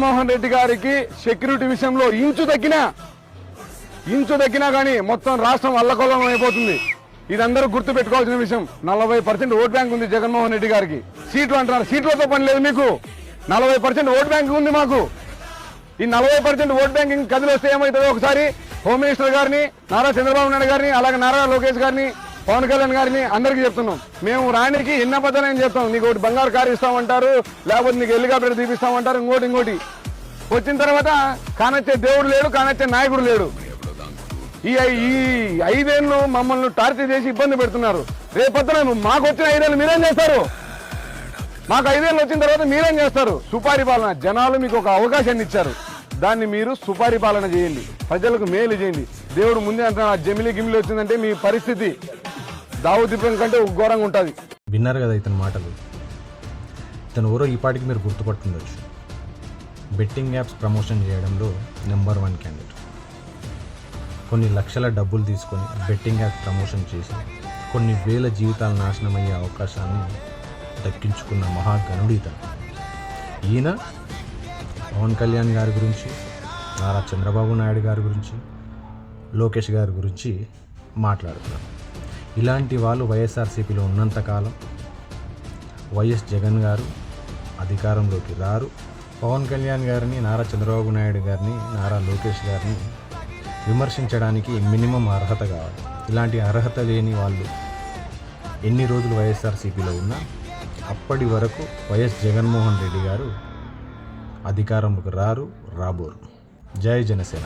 జగన్మోహన్ రెడ్డి గారికి సెక్యూరిటీ విషయంలో ఇంచు తగ్గినా కానీ మొత్తం రాష్ట్రం అల్లకొల్లం అయిపోతుంది. ఇదందరూ గుర్తు పెట్టుకోవాల్సిన విషయం. 40% ఓట్ బ్యాంక్ ఉంది జగన్మోహన్ రెడ్డి గారికి. సీట్లు అంటున్నారు, సీట్లతో పని లేదు మీకు. 40% ఓట్ బ్యాంక్ ఉంది మాకు. ఈ 40% ఓట్ బ్యాంకింగ్ కదిలి వస్తే ఏమవుతుందో ఒకసారి హోమ్ మినిస్టర్ గారిని, నారా చంద్రబాబు నాయుడు గారిని, అలాగే నారా లోకేష్ గారిని, పవన్ కళ్యాణ్ గారిని అందరికీ చెప్తున్నాం. మేము రానికి ఎన్ని అబద్ధాలని చెప్తాం. నీకు ఒకటి బంగారు కారు ఇస్తామంటారు, లేకపోతే నీకు హెలికాప్టర్ తీపిస్తామంటారు, ఇంకోటి. వచ్చిన తర్వాత కానొచ్చే దేవుడు లేడు, కానొచ్చే నాయకుడు లేడు. ఈ 5 ఏళ్ళు మమ్మల్ని టార్చర్ చేసి ఇబ్బంది పెడుతున్నారు. రేపొద్దున మాకు వచ్చిన 5 ఏళ్ళు మీరేం చేస్తారు? మాకు 5 ఏళ్ళు వచ్చిన తర్వాత మీరేం చేస్తారు? సుపారీ పాలన. జనాలు మీకు ఒక అవకాశాన్ని ఇచ్చారు, దాన్ని మీరు సుపారీ పాలన చేయండి, ప్రజలకు మేలు చేయండి. దేవుడు ముందే అంటున్నా, గిమిలి వచ్చిందంటే మీ పరిస్థితి దావుదీపం కంటే ఘోరంగా ఉంటుంది. విన్నారు కదా ఇతని మాటలు. ఇతను ఎవరో ఈ పాటికి మీరు గుర్తుపట్టుండొచ్చు. బెట్టింగ్ యాప్స్ ప్రమోషన్ చేయడంలో నెంబర్ 1 క్యాండిడేట్. కొన్ని లక్షల డబ్బులు తీసుకొని బెట్టింగ్ యాప్స్ ప్రమోషన్ చేసి కొన్ని వేల జీవితాలు నాశనం అయ్యే అవకాశాన్ని దక్కించుకున్న మహాగణుడు ఇతను. ఈయన పవన్ కళ్యాణ్ గారి గురించి, నారా చంద్రబాబు నాయుడు గారి గురించి, లోకేష్ గారి గురించి మాట్లాడుతున్నారు. ఇలాంటి వాళ్ళు వైఎస్ఆర్సీపీలో ఉన్నంతకాలం వైఎస్ జగన్ గారు అధికారంలోకి రారు. పవన్ కళ్యాణ్ గారిని, నారా చంద్రబాబు నాయుడు గారిని, నారా లోకేష్ గారిని విమర్శించడానికి మినిమం అర్హత కావాలి. ఇలాంటి అర్హత లేని వాళ్ళు ఎన్ని రోజులు వైఎస్ఆర్సీపీలో ఉన్నా అప్పటి వరకు వైఎస్ జగన్మోహన్ రెడ్డి గారు అధికారంలోకి రాబోరు. జై జనసేన.